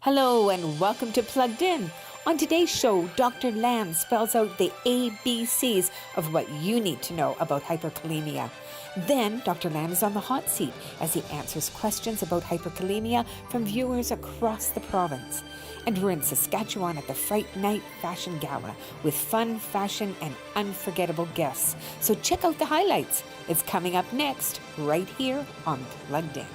Hello and welcome to Plugged In. On today's show, Dr. Lam spells out the ABCs of what you need to know about hyperkalemia. Then, Dr. Lam is on the hot seat as he answers questions about hyperkalemia from viewers across the province. And we're in Saskatchewan at the Fright Night Fashion Gala with fun, fashion, and unforgettable guests. So check out the highlights. It's coming up next, right here on Plugged In.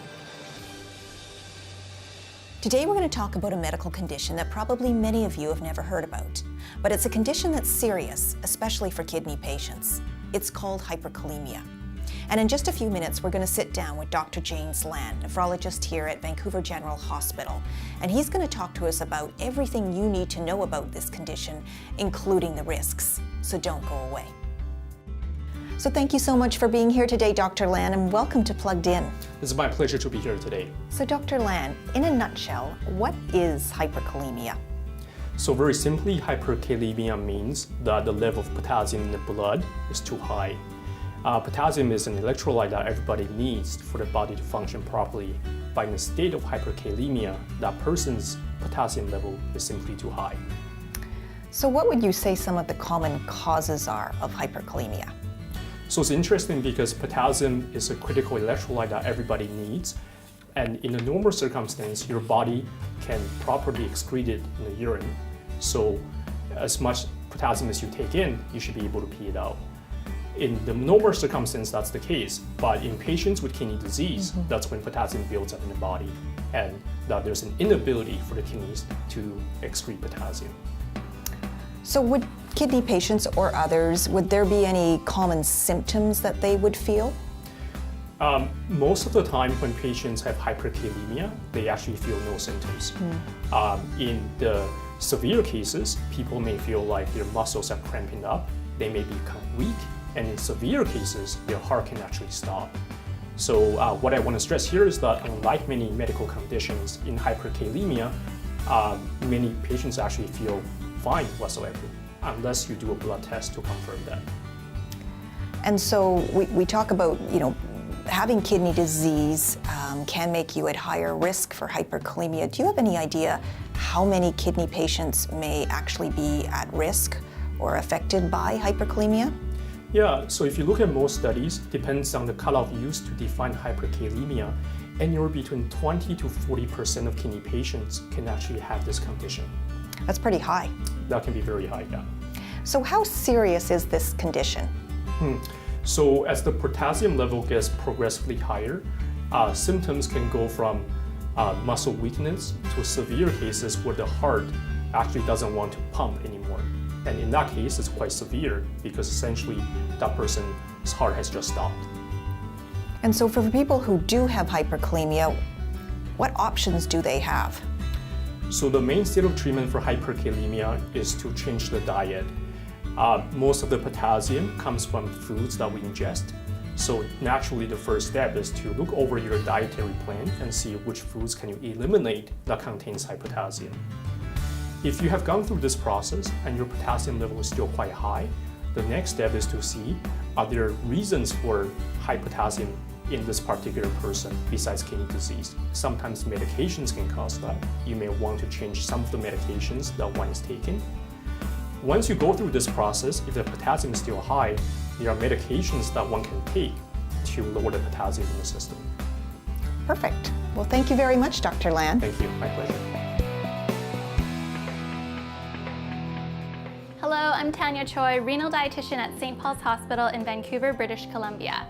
Today we're going to talk about a medical condition that probably many of you have never heard about. But it's a condition that's serious, especially for kidney patients. It's called hyperkalemia. And in just a few minutes, we're going to sit down with Dr. James Lan, nephrologist here at Vancouver General Hospital. And he's going to talk to us about everything you need to know about this condition, including the risks. So don't go away. So thank you so much for being here today, Dr. Lan, and welcome to Plugged In. It's my pleasure to be here today. So Dr. Lan, in a nutshell, what is hyperkalemia? So very simply, hyperkalemia means that the level of potassium in the blood is too high. Potassium is an electrolyte that everybody needs for the body to function properly. But in a state of hyperkalemia, that person's potassium level is simply too high. So what would you say some of the common causes are of hyperkalemia? So it's interesting because potassium is a critical electrolyte that everybody needs. And in a normal circumstance, your body can properly excrete it in the urine. So as much potassium as you take in, you should be able to pee it out. In the normal circumstance, that's the case. But in patients with kidney disease, that's when potassium builds up in the body and that there's an inability for the kidneys to excrete potassium. So would kidney patients or others, would there be any common symptoms that they would feel? Most of the time when patients have hyperkalemia, they actually feel no symptoms. In the severe cases, people may feel like their muscles are cramping up, they may become weak, and in severe cases, their heart can actually stop. So what I want to stress here is that unlike many medical conditions in hyperkalemia, many patients actually feel fine whatsoever, unless you do a blood test to confirm that. And so we talk about, having kidney disease can make you at higher risk for hyperkalemia. Do you have any idea how many kidney patients may actually be at risk or affected by hyperkalemia? Yeah, so if you look at most studies, depends on the cutoff used to define hyperkalemia, anywhere between 20 to 40% of kidney patients can actually have this condition. That's pretty high. That can be very high, yeah. So how serious is this condition? So as the potassium level gets progressively higher, symptoms can go from muscle weakness to severe cases where the heart actually doesn't want to pump anymore. And in that case, it's quite severe because essentially that person's heart has just stopped. And so for people who do have hyperkalemia, what options do they have? So the mainstay of treatment for hyperkalemia is to change the diet. Most of the potassium comes from foods that we ingest. So naturally, the first step is to look over your dietary plan and see which foods can you eliminate that contains high potassium. If you have gone through this process and your potassium level is still quite high, the next step is to see are there reasons for high potassium in this particular person besides kidney disease. Sometimes medications can cause that. You may want to change some of the medications that one is taking. Once you go through this process, if the potassium is still high, there are medications that one can take to lower the potassium in the system. Perfect. Well, thank you very much, Dr. Lan. Thank you, my pleasure. Hello, I'm Tanya Choi, renal dietitian at St. Paul's Hospital in Vancouver, British Columbia.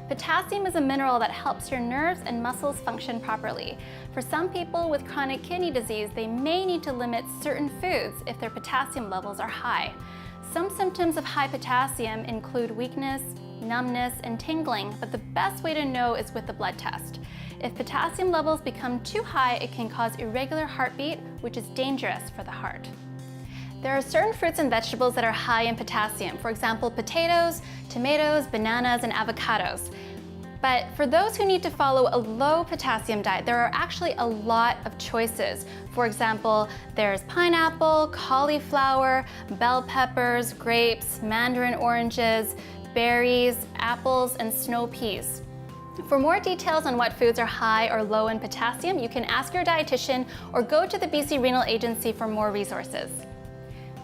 Potassium is a mineral that helps your nerves and muscles function properly. For some people with chronic kidney disease, they may need to limit certain foods if their potassium levels are high. Some symptoms of high potassium include weakness, numbness, and tingling, but the best way to know is with the blood test. If potassium levels become too high, it can cause irregular heartbeat, which is dangerous for the heart. There are certain fruits and vegetables that are high in potassium, for example, potatoes, tomatoes, bananas, and avocados. But for those who need to follow a low potassium diet, there are actually a lot of choices. For example, there's pineapple, cauliflower, bell peppers, grapes, mandarin oranges, berries, apples, and snow peas. For more details on what foods are high or low in potassium, you can ask your dietitian or go to the BC Renal Agency for more resources.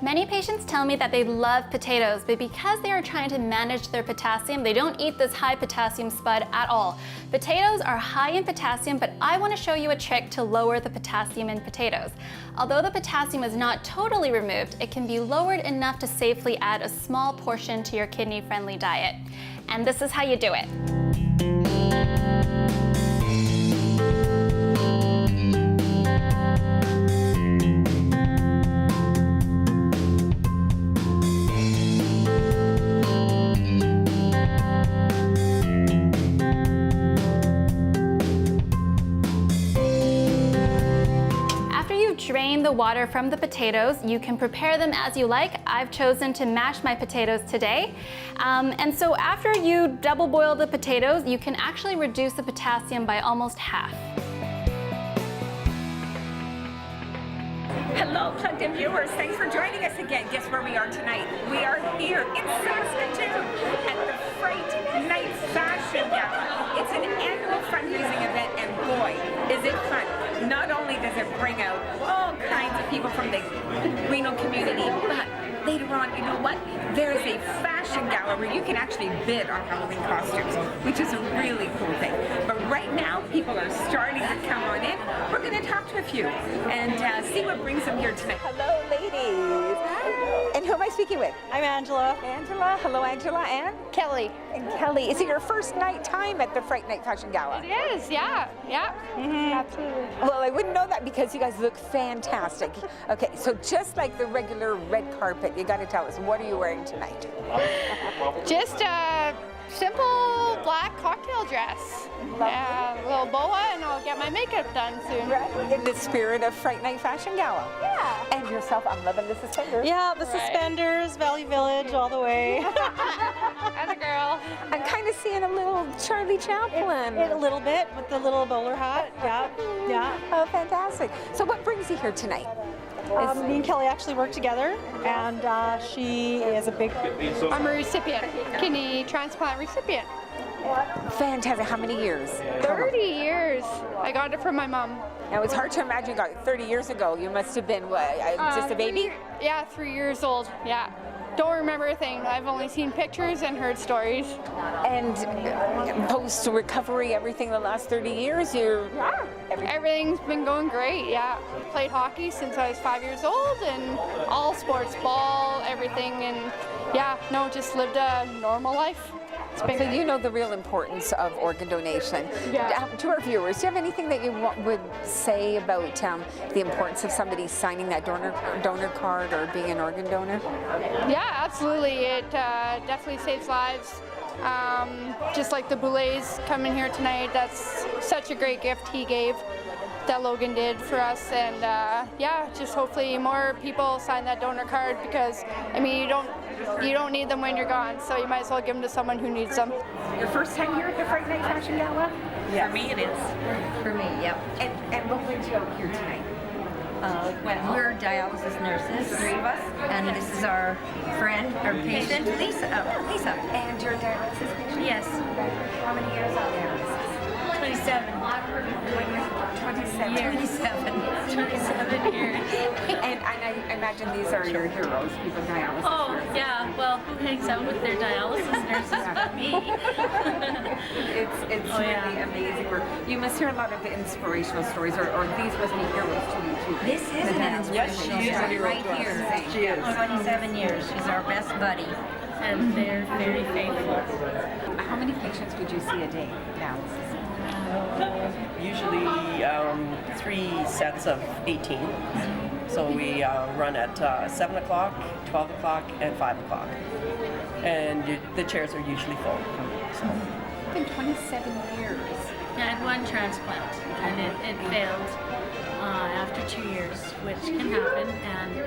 Many patients tell me that they love potatoes, but because they are trying to manage their potassium, they don't eat this high potassium spud at all. Potatoes are high in potassium, but I want to show you a trick to lower the potassium in potatoes. Although the potassium is not totally removed, it can be lowered enough to safely add a small portion to your kidney-friendly diet. And this is how you do it. Drain the water from the potatoes. You can prepare them as you like. I've chosen to mash my potatoes today. And so after you double boil the potatoes, you can actually reduce the potassium by almost half. Hello, Plugged In viewers. Thanks for joining us again. Guess where we are tonight? We are here in Saskatoon at the Fright Night Fashion Gala. It's an annual fundraising event, and boy, is it fun. Not only does it bring out all kinds of people from the renal community, but later on, you know what? There's a fashion gala where you can actually bid on Halloween costumes, which is a really cool thing. But right now, people are starting to come on in. We're going to talk to a few and see what brings them here tonight. Hello, ladies. Hi. And who am I speaking with? I'm Angela. Angela. Hello, Angela. And? Kelly. And Kelly. Is it your first time at the Fright Night Fashion Gala? It is, yeah. Absolutely. Well, I wouldn't know that because you guys look fantastic. Okay, so just like the regular red carpet, you got to tell us, what are you wearing tonight? Just a simple black cocktail dress. A little boa, and I'll get my makeup done soon. Right, in the spirit of Fright Night Fashion Gala. Yeah. And yourself, I'm loving the suspenders. Yeah, the suspenders, Valley Village, all the way. And a girl. I'm kind of seeing a little Charlie Chaplin. A little bit with the little bowler hat. Yeah. Oh, fantastic. So what brings you here tonight? Me and Kelly actually work together, and she is I'm a recipient, kidney transplant recipient. Fantastic. How many years? 30 years. I got it from my mom. Now, it's hard to imagine you got it 30 years ago. You must have been, what, just a baby? 3 years old, yeah. Don't remember a thing. I've only seen pictures and heard stories. And post-recovery, everything the last 30 years, Everything's been going great, yeah. Played hockey since I was 5 years old, and all sports, ball, everything, and just lived a normal life. So you know the real importance of organ donation. Yeah. To our viewers, do you have anything that you would say about the importance of somebody signing that donor card or being an organ donor? Yeah, absolutely. It definitely saves lives. Just like the Boulets coming here tonight, that's such a great gift he gave, that Logan did for us, and just hopefully more people sign that donor card, because I mean you don't need them when you're gone, so you might as well give them to someone who needs them. Your first time here at the Fright Night Fashion Gala? Yes. For me it is. For me, yep. And what brings you out here tonight? We're dialysis nurses, 3 of us, and this is our friend, our patient, Lisa. Lisa. And you're a dialysis patient? Yes. How many years on dialysis? 27. 27 years. And I imagine these are your heroes, people dialysis. Oh, yeah. Well, who hangs out with their dialysis nurses but me? It's really amazing work. You must hear a lot of inspirational stories, or these must be heroes to you too. This is an inspirational story right here. She is. 27 years. She's our best buddy. And they're very faithful. How many patients would you see a day dialysis? Usually 3 sets of 18. So we run at 7 o'clock, 12 o'clock, and 5 o'clock. And the chairs are usually full. So. It's been 27 years. I had 1 transplant, and it failed after 2 years, which can happen. And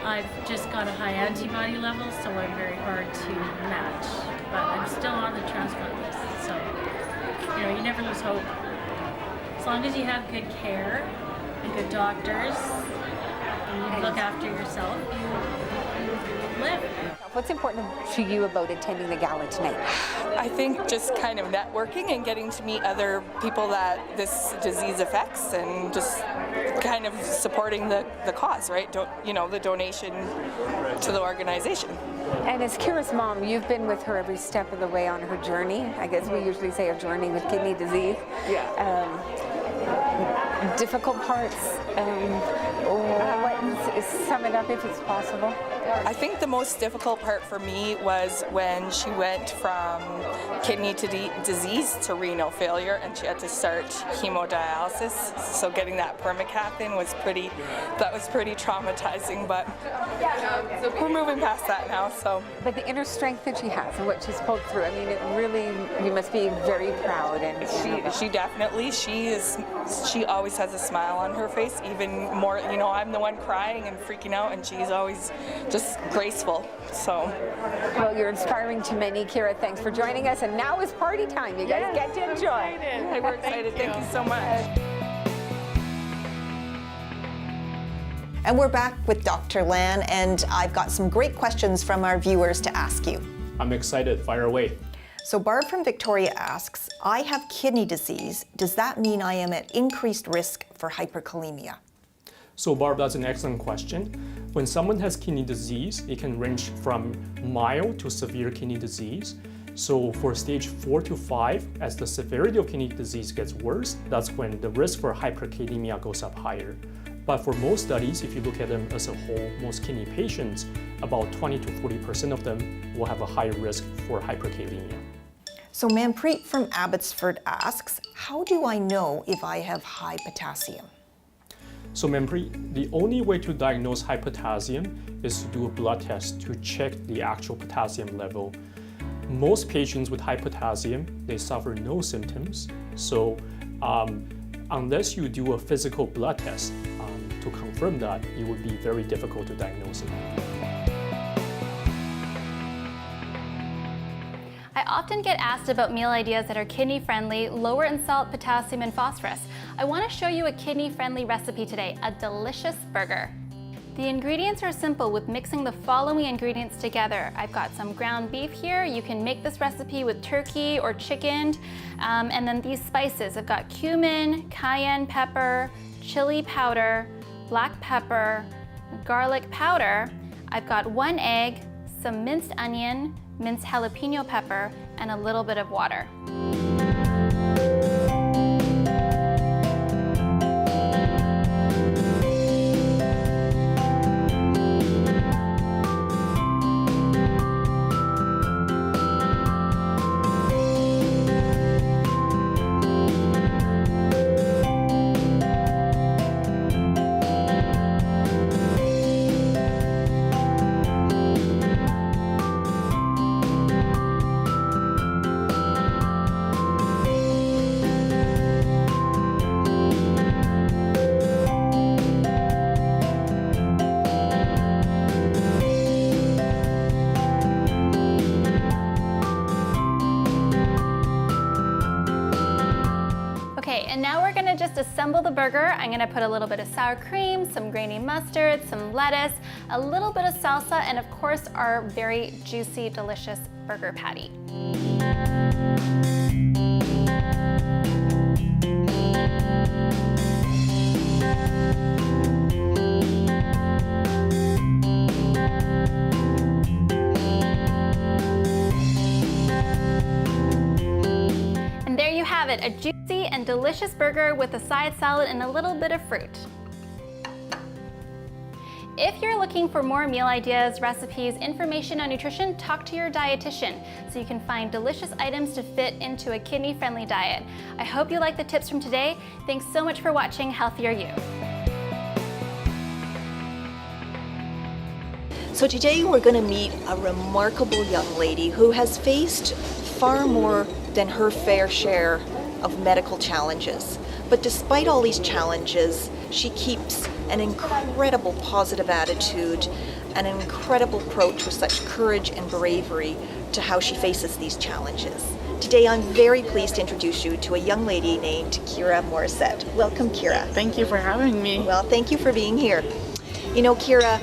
I've just got a high antibody level, so I'm very hard to match. But I'm still on the transplant list, so you never lose hope. As long as you have good care and good doctors, and you look after yourself, live. What's important to you about attending the gala tonight? I think just kind of networking and getting to meet other people that this disease affects, and just kind of supporting the cause, right? The donation to the organization. And as Kira's mom, you've been with her every step of the way on her journey. I guess we usually say a journey with kidney disease. Difficult parts. Sum it up if it's possible. I think the most difficult part for me was when she went from kidney disease to renal failure, and she had to start hemodialysis. So getting that permacath in was pretty traumatizing, but we're moving past that now. So. But the inner strength that she has and what she's pulled through, I mean, it really, you must be very proud. And she definitely, she always has a smile on her face, even more, I'm the one crying and freaking out, and she's always just graceful. So. Well, you're inspiring to many, Kira. Thanks for joining us. And now is party time. You guys get to enjoy. We're excited. Thank you so much. And we're back with Dr. Lan, and I've got some great questions from our viewers to ask you. I'm excited. Fire away. So Barb from Victoria asks, I have kidney disease. Does that mean I am at increased risk for hyperkalemia? So Barb, that's an excellent question. When someone has kidney disease, it can range from mild to severe kidney disease. So for stage 4 to 5, as the severity of kidney disease gets worse, that's when the risk for hyperkalemia goes up higher. But for most studies, if you look at them as a whole, most kidney patients, about 20 to 40% of them will have a higher risk for hyperkalemia. So Manpreet from Abbotsford asks, how do I know if I have high potassium? So Manpreet, the only way to diagnose high potassium is to do a blood test to check the actual potassium level. Most patients with high potassium, they suffer no symptoms. So unless you do a physical blood test to confirm that, it would be very difficult to diagnose it. I often get asked about meal ideas that are kidney friendly, lower in salt, potassium, and phosphorus. I want to show you a kidney friendly recipe today, a delicious burger. The ingredients are simple with mixing the following ingredients together. I've got some ground beef here. You can make this recipe with turkey or chicken. And then these spices, I've got cumin, cayenne pepper, chili powder, black pepper, garlic powder. I've got 1 egg, some minced onion, minced jalapeno pepper, and a little bit of water. And now we're gonna just assemble the burger. I'm gonna put a little bit of sour cream, some grainy mustard, some lettuce, a little bit of salsa, and of course our very juicy, delicious burger patty. And there you have it, a juicy and delicious burger with a side salad and a little bit of fruit. If you're looking for more meal ideas, recipes, information on nutrition, talk to your dietitian so you can find delicious items to fit into a kidney-friendly diet. I hope you like the tips from today. Thanks so much for watching Healthier You. So today we're going to meet a remarkable young lady who has faced far more than her fair share of medical challenges. But despite all these challenges, she keeps an incredible positive attitude, an incredible approach with such courage and bravery to how she faces these challenges. Today I'm very pleased to introduce you to a young lady named Kira Morissette. Welcome, Kira. Thank you for having me. Well, thank you for being here. You know, Kira,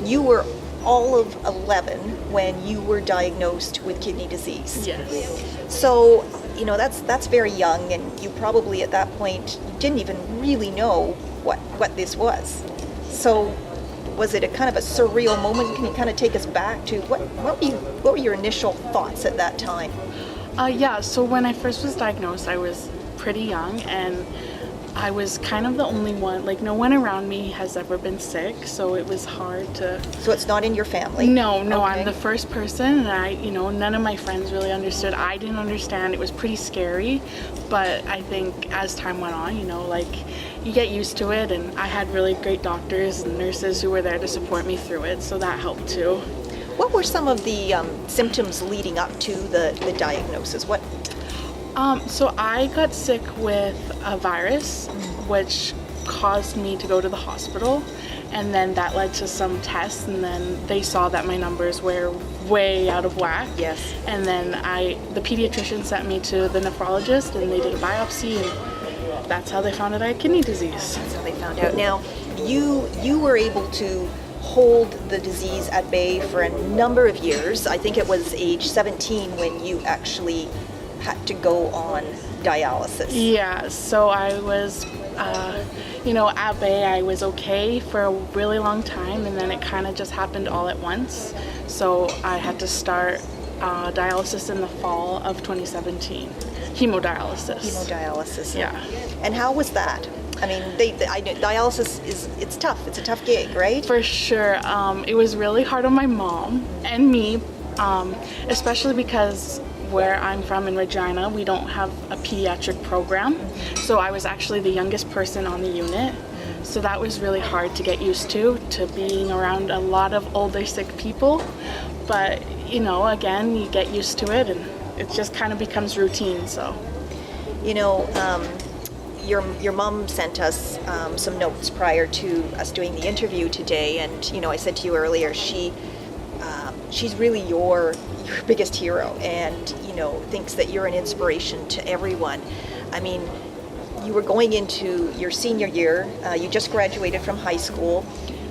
you were all of 11 when you were diagnosed with kidney disease. Yes. So, you know, that's very young, and you probably at that point didn't even really know what this was. So, was it a kind of a surreal moment? Can you kind of take us back to what were your initial thoughts at that time? Yeah, so when I first was diagnosed, I was pretty young, and I was kind of the only one, like no one around me has ever been sick, so it was hard to... So it's not in your family? No, Okay. I'm the first person, and none of my friends really understood. I didn't understand. It was pretty scary, but I think as time went on, you get used to it, and I had really great doctors and nurses who were there to support me through it, so that helped too. What were some of the symptoms leading up to the diagnosis? So I got sick with a virus, which caused me to go to the hospital, and then that led to some tests, and then they saw that my numbers were way out of whack. Yes. And then the pediatrician sent me to the nephrologist, and they did a biopsy, and that's how they found out I had kidney disease. That's how they found out. Now, you were able to hold the disease at bay for a number of years. I think it was age 17 when you actually had to go on dialysis. Yeah, so I was, at bay I was okay for a really long time, and then it kind of just happened all at once. So I had to start dialysis in the fall of 2017, hemodialysis. Hemodialysis. Yeah. And how was that? I mean, dialysis it's tough. It's a tough gig, right? For sure. It was really hard on my mom and me, especially because where I'm from in Regina, we don't have a pediatric program. So I was actually the youngest person on the unit. So that was really hard to get used to being around a lot of older sick people. But, again, you get used to it, and it just kind of becomes routine, so. Your mom sent us some notes prior to us doing the interview today, and I said to you earlier, she's really your biggest hero, and thinks that you're an inspiration to everyone. I mean, you were going into your senior year, you just graduated from high school,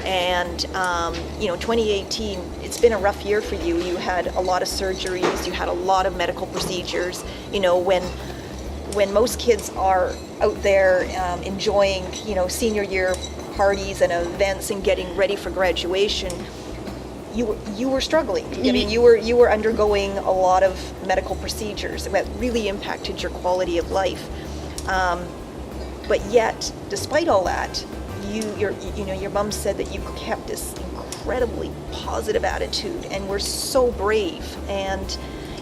and 2018, it's been a rough year for you. You had a lot of surgeries, you had a lot of medical procedures. When most kids are out there enjoying, senior year parties and events and getting ready for graduation, you were struggling. I mean, you were undergoing a lot of medical procedures that really impacted your quality of life. But yet, despite all that, your mom said that you kept this incredibly positive attitude and were so brave. And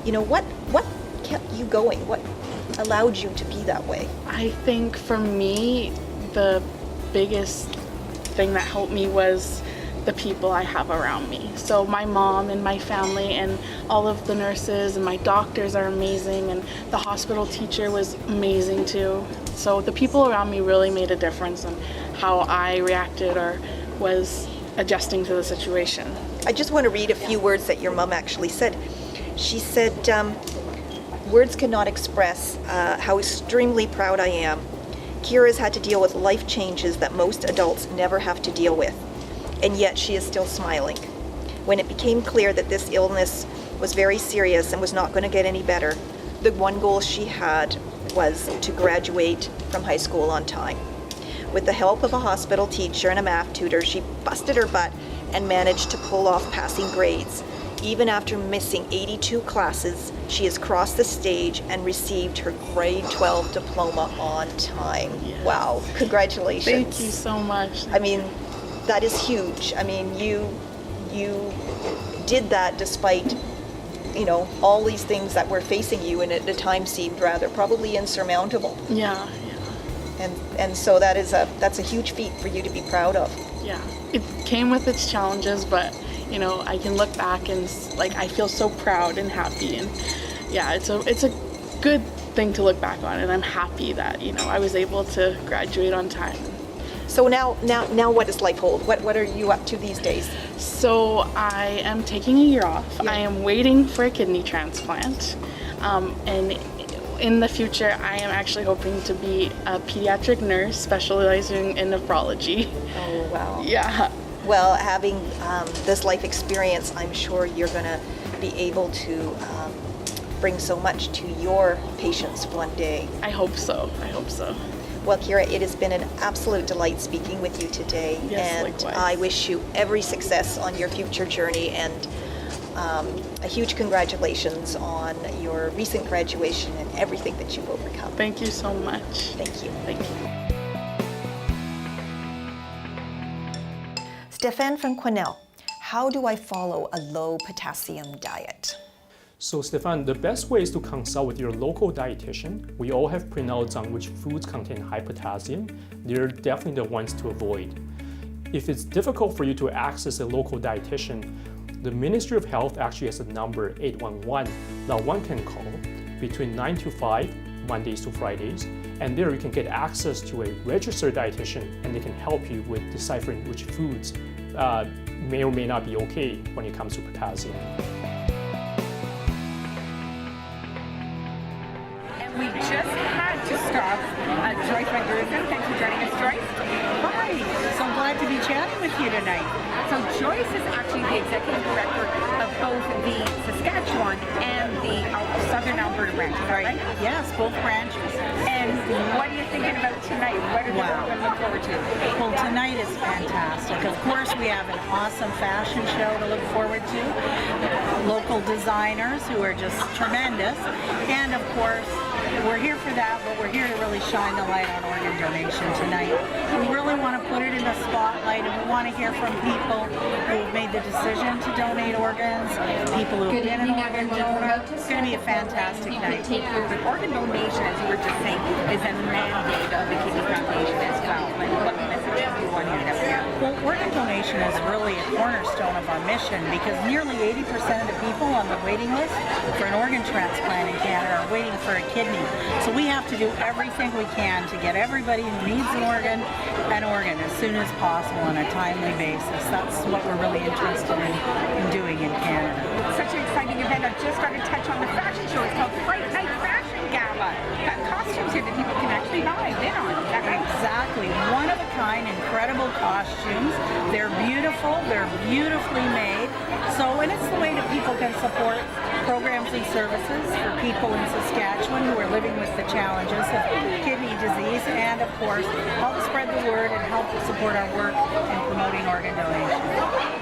what kept you going? What allowed you to be that way? I think for me, the biggest thing that helped me was the people I have around me. So my mom and my family and all of the nurses and my doctors are amazing, and the hospital teacher was amazing too. So the people around me really made a difference in how I reacted or was adjusting to the situation. I just want to read a few words that your mom actually said. She said, words cannot express how extremely proud I am. Kira's had to deal with life changes that most adults never have to deal with, and yet she is still smiling. When it became clear that this illness was very serious and was not going to get any better, the one goal she had was to graduate from high school on time. With the help of a hospital teacher and a math tutor, she busted her butt and managed to pull off passing grades. Even after missing 82 classes, she has crossed the stage and received her grade 12 diploma on time. Yes. Wow, congratulations. Thank you so much. I mean, that is huge. I mean, you did that despite, all these things that were facing you, and at the time seemed rather probably insurmountable. Yeah. And so that's a huge feat for you to be proud of. Yeah, it came with its challenges, but I can look back and I feel so proud and happy, and yeah, it's a good thing to look back on, and I'm happy that I was able to graduate on time. So now what does life hold? What are you up to these days? So I am taking a year off. Yeah. I am waiting for a kidney transplant, and in the future I am actually hoping to be a pediatric nurse specializing in nephrology. Oh wow. Yeah. Well, having this life experience, I'm sure you're going to be able to bring so much to your patients one day. I hope so. I hope so. Well, Kira, it has been an absolute delight speaking with you today. Yes, and likewise. I wish you every success on your future journey, and a huge congratulations on your recent graduation and everything that you've overcome. Thank you so much. Thank you. Thank you. Stefan from Quesnel, how do I follow a low potassium diet? So Stefan, the best way is to consult with your local dietitian. We all have printouts on which foods contain high potassium. They're definitely the ones to avoid. If it's difficult for you to access a local dietitian, the Ministry of Health actually has a number 811 that one can call between 9 to 5, Mondays to Fridays, and there you can get access to a registered dietitian and they can help you with deciphering which foods may or may not be okay when it comes to potassium. And we just had to stop Joyce Van Gruzen. Thanks for joining us, Joyce. Hi, so glad to be chatting with you tonight. So Joyce is actually the executive director of both the Saskatchewan and the Southern Alberta branches, right? Yes, both branches. And what are you thinking about tonight? What are you going to look forward to? Well, tonight is fantastic. Of course, we have an awesome fashion show to look forward to. Local designers who are just tremendous. And of course, we're here for that, but we're here to really shine the light on organ donation tonight. We really want to put it in the spotlight, and we want to hear from people who have made the decision to donate organs, people who have been an organ donor. It's going to be a fantastic night. The organ donation, as you were just saying, is a mandate of the Kidney Foundation as well. Like, what messages do you want to get up here? Well, organ donation is really a cornerstone of our mission because nearly 80% of the people on the waiting list for an organ transplant in Canada are waiting for a kidney. So we have to do everything we can to get everybody who needs an organ as soon as possible on a timely basis. That's what we're really interested in doing in Canada. Such an exciting event. I've just got to touch on the fashion show. It's called Fright Night Fashion Gala. Got costumes here that people can actually buy and bid on. Is that right? Exactly. One of a kind, incredible costumes. They're beautiful. They're beautifully made. And it's the way that people can support programs and services for people in Saskatchewan who are living with the challenges of kidney disease, and of course help spread the word and help support our work in promoting organ donation.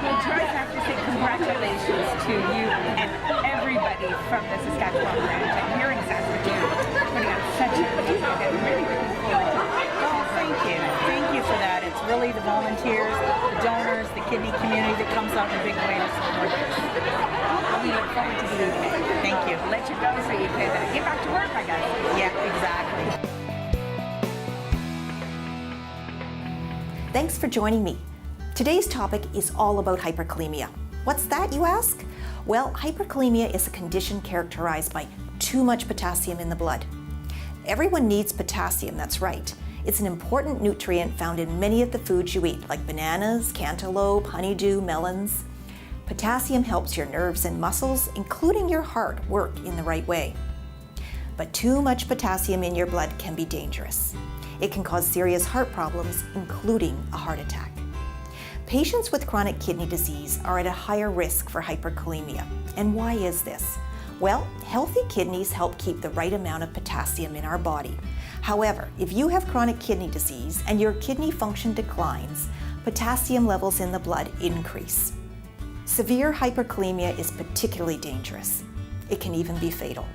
Well, Joyce, I have to say congratulations to you and everybody from the Saskatchewan branch and here in Saskatoon putting on such a great event. I'm really looking forward to it. Oh, thank you. Thank you for that. It's really the volunteers, the donors, the kidney community that comes out in a big way to support this. We look forward to the evening. Thank you. Let you go so you can get back to work, I guess. Yeah, exactly. Thanks for joining me. Today's topic is all about hyperkalemia. What's that, you ask? Well, hyperkalemia is a condition characterized by too much potassium in the blood. Everyone needs potassium, that's right. It's an important nutrient found in many of the foods you eat, like bananas, cantaloupe, honeydew, melons. Potassium helps your nerves and muscles, including your heart, work in the right way. But too much potassium in your blood can be dangerous. It can cause serious heart problems, including a heart attack. Patients with chronic kidney disease are at a higher risk for hyperkalemia. And why is this? Well, healthy kidneys help keep the right amount of potassium in our body. However, if you have chronic kidney disease and your kidney function declines, potassium levels in the blood increase. Severe hyperkalemia is particularly dangerous. It can even be fatal.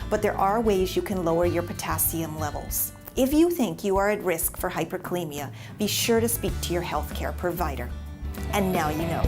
But there are ways you can lower your potassium levels. If you think you are at risk for hyperkalemia, be sure to speak to your healthcare provider. And now you know.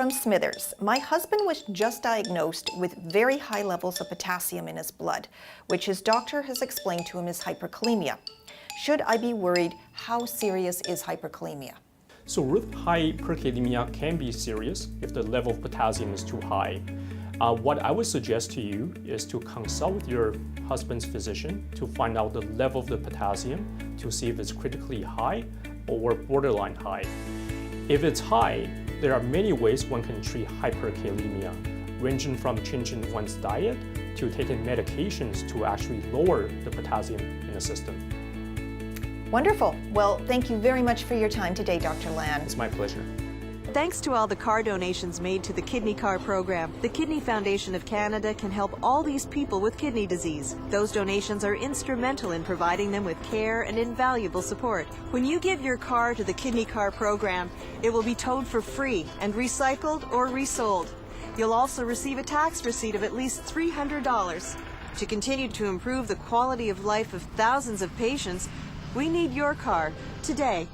from Smithers. My husband was just diagnosed with very high levels of potassium in his blood, which his doctor has explained to him is hyperkalemia. Should I be worried? How serious is hyperkalemia? So really, hyperkalemia can be serious if the level of potassium is too high. What I would suggest to you is to consult with your husband's physician to find out the level of the potassium to see if it's critically high or borderline high. If it's high, there are many ways one can treat hyperkalemia, ranging from changing one's diet to taking medications to actually lower the potassium in the system. Wonderful. Well, thank you very much for your time today, Dr. Lan. It's my pleasure. Thanks to all the car donations made to the Kidney Car program, the Kidney Foundation of Canada can help all these people with kidney disease. Those donations are instrumental in providing them with care and invaluable support. When you give your car to the Kidney Car program, it will be towed for free and recycled or resold. You'll also receive a tax receipt of at least $300. To continue to improve the quality of life of thousands of patients, we need your car today.